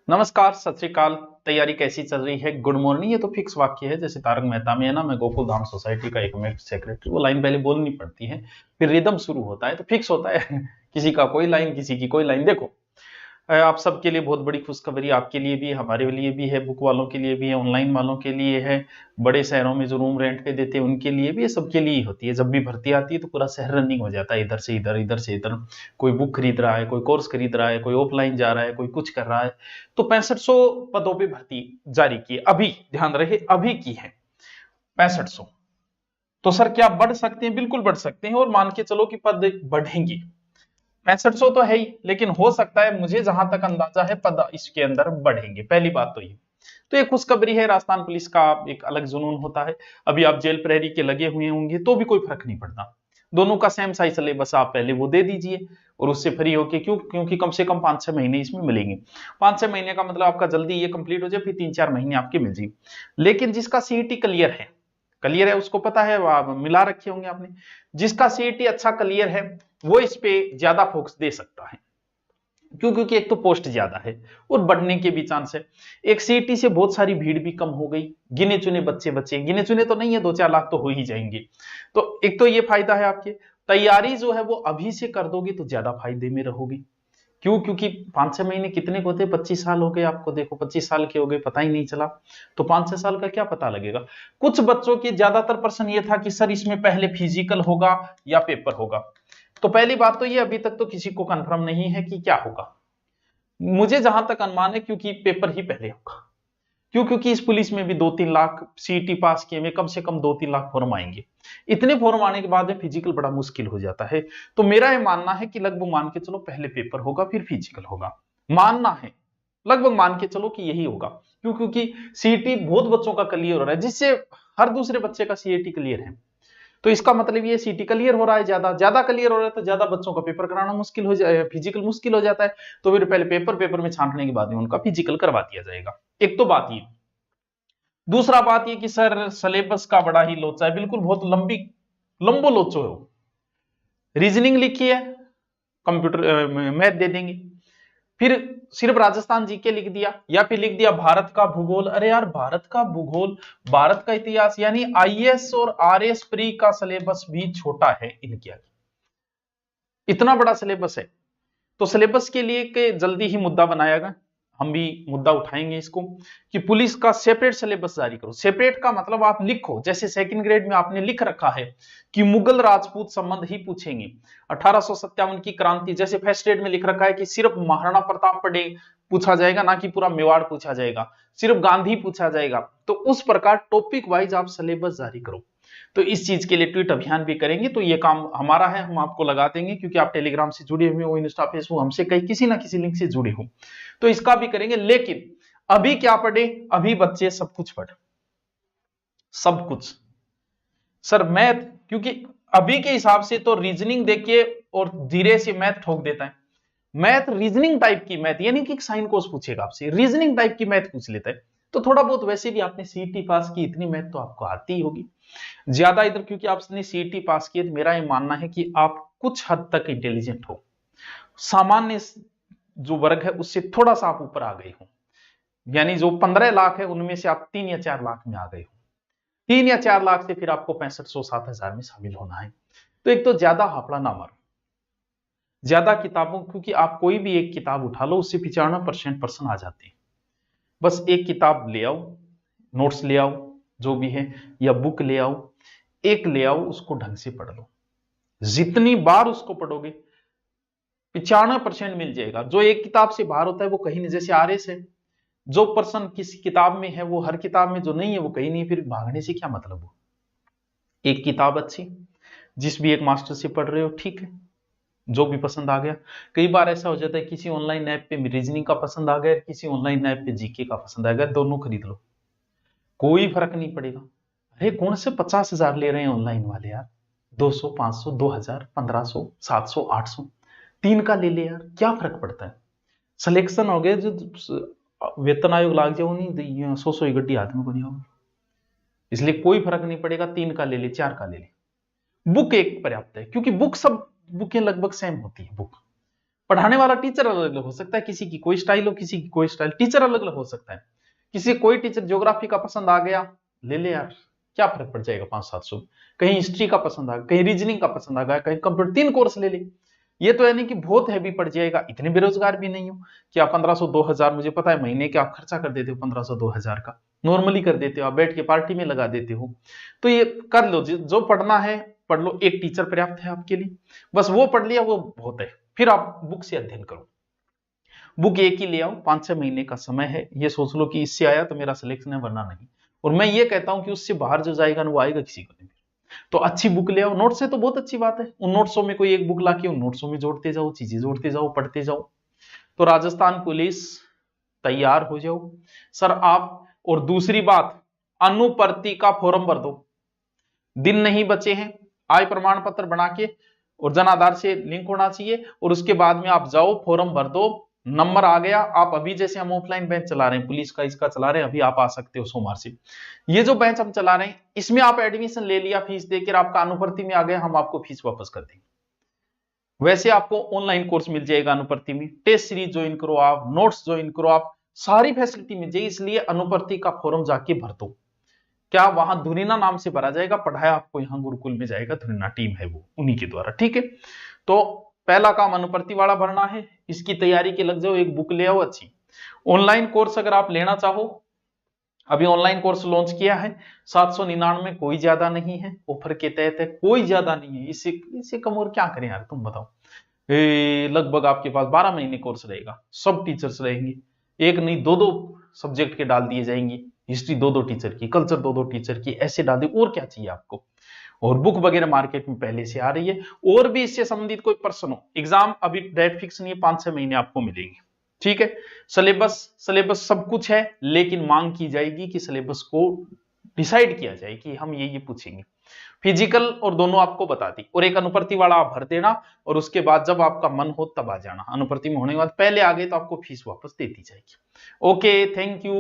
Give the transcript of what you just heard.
नमस्कार, सत श्री अकाल। तैयारी कैसी चल रही है? Good morning. ये तो फिक्स वाक्य है, जैसे तारक मेहता में है ना, मैं गोकुल धाम सोसाइटी का एकमेव सेक्रेटरी। वो लाइन पहले बोलनी पड़ती है, फिर रिदम शुरू होता है तो फिक्स होता है। किसी का कोई लाइन, किसी की कोई लाइन। देखो, आप सबके लिए बहुत बड़ी खुशखबरी, आपके लिए भी, हमारे लिए भी है, बुक वालों के लिए भी है, ऑनलाइन वालों के लिए है, बड़े शहरों में जो रूम रेंट पे देते हैं उनके लिए भी है, सबके लिए ही होती है। जब भी भर्ती आती है तो पूरा शहर रनिंग हो जाता है, इधर से इधर, इधर से इधर। कोई बुक खरीद रहा है, कोई कोर्स खरीद रहा है, कोई ऑफलाइन जा रहा है, कोई कुछ कर रहा है। तो 6500 पदों पे भर्ती जारी की है, अभी ध्यान रहे, अभी की है 6500। तो सर क्या बढ़ सकते हैं? बिल्कुल बढ़ सकते हैं, और मान के चलो कि पद बढ़ेंगे। 6500 तो है ही, लेकिन हो सकता है, मुझे जहां तक अंदाजा है, पद इसके अंदर बढ़ेंगे। पहली बात तो ये। तो ये खुशखबरी है। राजस्थान पुलिस का एक अलग जुनून होता है। अभी आप जेल प्रहरी के लगे हुए होंगे तो भी कोई फर्क नहीं पड़ता। दोनों का सेम साइज सिलेबस, आप पहले वो दे दीजिए और उससे फ्री होके, क्योंकि कम से कम 5-6 महीने इसमें मिलेंगे। 5-6 महीने का मतलब आपका जल्दी ये कंप्लीट हो जाए, फिर 3-4 महीने आपके मिल जाए। लेकिन जिसका सीईटी क्लियर है, उसको पता है, मिला रखे होंगे आपने। जिसका सीईटी अच्छा क्लियर है वो इस पे ज्यादा फोकस दे सकता है। क्योंकि एक तो पोस्ट ज्यादा है और बढ़ने के भी चांस है। एक सीईटी से बहुत सारी भीड़ भी कम हो गई, गिने चुने बच्चे बचे। गिने चुने तो नहीं है, 2-4 लाख तो हो ही जाएंगे। तो एक तो ये फायदा है, आपके तैयारी जो है वो अभी से कर दोगे तो ज्यादा फायदे में रहोगे। क्यों? क्योंकि 5-6 महीने कितने को होते हैं? 25 साल हो गए आपको, देखो 25 साल के हो गए, पता ही नहीं चला। तो 5-6 साल का क्या पता लगेगा। कुछ बच्चों के ज्यादातर प्रश्न ये था कि सर इसमें पहले फिजिकल होगा या पेपर होगा। तो पहली बात तो ये, अभी तक तो किसी को कंफर्म नहीं है कि क्या होगा। मुझे जहां तक अनुमान है, क्योंकि पेपर ही पहले होगा। क्यों? क्योंकि इस पुलिस में भी 2-3 लाख सीईटी पास किए में कम से कम 2-3 लाख फॉर्म आएंगे। इतने फॉर्म आने के बाद में फिजिकल बड़ा मुश्किल हो जाता है। तो मेरा यह मानना है कि लगभग मान के चलो पहले पेपर होगा फिर फिजिकल होगा। मानना है, लगभग मान के चलो कि यही होगा। क्यों? क्योंकि सीईटी बहुत बच्चों का क्लियर हो रहा है, जिससे हर दूसरे बच्चे का सीईटी क्लियर है। तो इसका मतलब ये सीटी क्लियर हो रहा है, ज्यादा ज्यादा क्लियर हो रहा है, तो ज्यादा बच्चों का पेपर कराना मुश्किल हो जाए, फिजिकल मुश्किल हो जाता है। तो फिर पहले पेपर में छांटने के बाद में उनका फिजिकल करवा दिया जाएगा। एक तो बात ये। दूसरा बात ये कि सर सिलेबस का बड़ा ही लोचा है, बिल्कुल बहुत लंबो लोचो है। रीजनिंग लिखी है, कंप्यूटर मैथ दे देंगे, फिर सिर्फ राजस्थान जीके लिख दिया, या फिर लिख दिया भारत का भूगोल। अरे यार, भारत का भूगोल, भारत का इतिहास, यानी आईएएस और आरएस प्री का सिलेबस भी छोटा है इनके आगे। इतना बड़ा सिलेबस है। तो सिलेबस के लिए के जल्दी ही मुद्दा बनाया गया, हम भी मुद्दा उठाएंगे इसको, कि पुलिस का सेपरेट सिलेबस जारी करो। सेपरेट का मतलब आप लिखो, जैसे सेकंड ग्रेड में आपने लिख रखा है कि मुगल राजपूत संबंध ही पूछेंगे। 1857 की क्रांति, जैसे फर्स्ट ग्रेड में लिख रखा है कि सिर्फ महाराणा प्रताप पटे पूछा जाएगा, ना कि पूरा मेवाड़ पूछा जाएगा, सिर्फ गांधी पूछा जाएगा। तो उस प्रकार टॉपिक वाइज आप सिलेबस जारी करो। तो इस चीज के लिए ट्वीट अभियान भी करेंगे। तो ये काम हमारा है, हम आपको लगा देंगे, क्योंकि आप टेलीग्राम से जुड़े हुए हो, इंस्टा फेसबुक हमसे कहीं किसी ना किसी लिंक से जुड़े हो, तो इसका भी करेंगे। लेकिन अभी क्या पढ़े? अभी बच्चे सब कुछ पढ़, सब कुछ। सर मैथ, क्योंकि अभी के हिसाब से तो रीजनिंग देखिए और धीरे से मैथ ठोक देता है। मैथ रीजनिंग टाइप की मैथ, यानी कि साइन कोस पूछेगा आपसे, रीजनिंग टाइप की मैथ पूछ लेता है। तो थोड़ा बहुत, वैसे भी आपने सीईटी पास की, इतनी मैथ तो आपको आती ही होगी ज्यादा इधर, क्योंकि आपने सीईटी पास की है। तो मेरा ये मानना है कि आप कुछ हद तक इंटेलिजेंट हो, सामान्य जो वर्ग है उससे थोड़ा सा आप ऊपर आ गए हो, यानी जो 15 लाख है उनमें से आप 3 या 4 लाख में आ गए हो। 3 या 4 लाख से फिर आपको 6500-7000 में शामिल होना है। तो एक तो ज्यादा हाफड़ा ना मारो, ज्यादा किताबों, क्योंकि आप कोई भी एक किताब उठा लो, उससे 95% प्रश्न आ जाते हैं। बस एक किताब ले आओ, नोट्स ले आओ, जो भी है, या बुक ले आओ, एक ले आओ, उसको ढंग से पढ़ लो। जितनी बार उसको पढ़ोगे 95% मिल जाएगा। जो एक किताब से बाहर होता है वो कहीं नहीं, जैसे आरएस है, जो प्रश्न किसी किताब में है वो हर किताब में जो नहीं है वो कहीं नहीं, फिर भागने से क्या मतलब हो। एक किताब अच्छी, जिस भी एक मास्टर से पढ़ रहे हो, ठीक है, जो भी पसंद आ गया। कई बार ऐसा हो जाता है किसी ऑनलाइन ऐप पे रीजनिंग का पसंद आ गया, किसी ऑनलाइन ऐप पे जीके का पसंद आ गया, दोनों खरीद लो, कोई फर्क नहीं पड़ेगा। अरे कौन से 50,000 ले रहे हैं ऑनलाइन वाले यार, 200, 500, 2000, 1500, 700, 800, 3 का ले ले यार, क्या फर्क पड़ता है। सिलेक्शन हो गया, जो वेतन आयोग लाग जाओ नहीं, 100 ही गड्डी हाथ में को नहीं होगा, इसलिए कोई फर्क नहीं पड़ेगा। 3 का ले ले, 4 का ले ले, बुक एक पर्याप्त है, क्योंकि बुक सब बुकें लगभग सेम होती है। बुक पढ़ाने वाला टीचर अलग अलग हो सकता है, किसी की कोई स्टाइल हो, किसी की कोई स्टाइल, टीचर अलग अलग हो सकता है। किसी कोई टीचर ज्योग्राफी का पसंद आ गया, ले ले यार, क्या फर्क पड़ जाएगा 500-700। कहीं हिस्ट्री का पसंद आ गया, कहीं रीजनिंग का पसंद आ गया, कहीं कंप्यूटर, 3 कोर्स ले ले। ये तो यानी कि बहुत हैवी पड़ जाएगा। इतने बेरोजगार भी नहीं हो कि आप 1500-2000, मुझे पता है महीने के आप खर्चा कर देते हो 1500-2000 का, नॉर्मली कर देते हो, आप बैठ के पार्टी में लगा देते हो। तो ये कर लो, जो पढ़ना है पढ़ लो, एक टीचर पर्याप्त है आपके लिए, बस वो पढ़ लिया वो बहुत है। फिर आप बुक से अध्ययन करो, बुक एक ही ले आओ, 5-6 महीने का समय है, ये सोच लो कि इससे आया तो मेरा सिलेक्शन है, वरना नहीं। और मैं ये कहता हूं कि उससे बाहर जो जाएगा ना वो आएगा किसी को नहीं। तो अच्छी बुक ले आओ, नोट्स है तो बहुत अच्छी बात है, उन नोट्सों में कोई एक बुक लाके उन नोट्सों में जोड़ते जाओ, चीजें जोड़ते जाओ, पढ़ते जाओ। तो राजस्थान पुलिस तैयार हो जाओ सर आप। और दूसरी बात, अनुपर्ति का फॉर्म भर दो, दिन नहीं बचे हैं, आय प्रमाण पत्र बना के और जन आधार से लिंक होना चाहिए, और उसके बाद में आप जाओ फॉर्म भर दो, नंबर आ गया। आप अभी जैसे हम ऑफलाइन बैच चला रहे हैं, पुलिस का इसका चला रहे हैं, अभी आप आ सकते हो सोमवार से। ये जो बैच हम चला रहे हैं इसमें आप एडमिशन ले लिया, फीस देकर आपका अनुपर्ति में आ गया, हम आपको फीस वापस कर देंगे। वैसे आपको ऑनलाइन कोर्स मिल जाएगा अनुपर्ति में, टेस्ट सीरीज ज्वाइन करो आप, नोट्स ज्वाइन करो आप, सारी फैसिलिटी मिल जाएगी। इसलिए अनुपर्ति का फॉर्म जाके भर दो। क्या वहां धुरीना नाम से भरा जाएगा, पढ़ाया आपको यहाँ गुरुकुल में जाएगा, धुरीना टीम है वो, उन्हीं के द्वारा, ठीक है। तो पहला काम अनुपर्ति वाला भरना है, इसकी तैयारी के लग जाओ, एक बुक ले आओ अच्छी। ऑनलाइन कोर्स अगर आप लेना चाहो, अभी ऑनलाइन कोर्स लॉन्च किया है 799, कोई ज्यादा नहीं है, ऑफर के तहत है, कोई ज्यादा नहीं है। इससे कम और क्या करें यार, तुम बताओ। लगभग आपके पास 12 महीने कोर्स रहेगा, सब टीचर्स रहेंगे, एक नहीं 2-2 सब्जेक्ट के डाल दिए जाएंगे, हिस्ट्री 2-2 टीचर की, कल्चर 2-2 टीचर की, ऐसे डाल दी, और क्या चाहिए आपको। और बुक वगैरह मार्केट में पहले से आ रही है। और भी इससे संबंधित कोई प्रश्न हो, एग्जाम अभी डेट फिक्स नहीं है, 5-6 महीने आपको मिलेंगे, ठीक है। सिलेबस सब कुछ है, लेकिन मांग की जाएगी कि सिलेबस को डिसाइड किया जाए कि हम ये पूछेंगे। फिजिकल और दोनों आपको बता दी, और एक अनुपर्ति वाला आप भर देना, और उसके बाद जब आपका मन हो तब आ जाना। अनुपर्ति में होने के बाद पहले आ गए तो आपको फीस वापस दे दी जाएगी। Okay, thank you.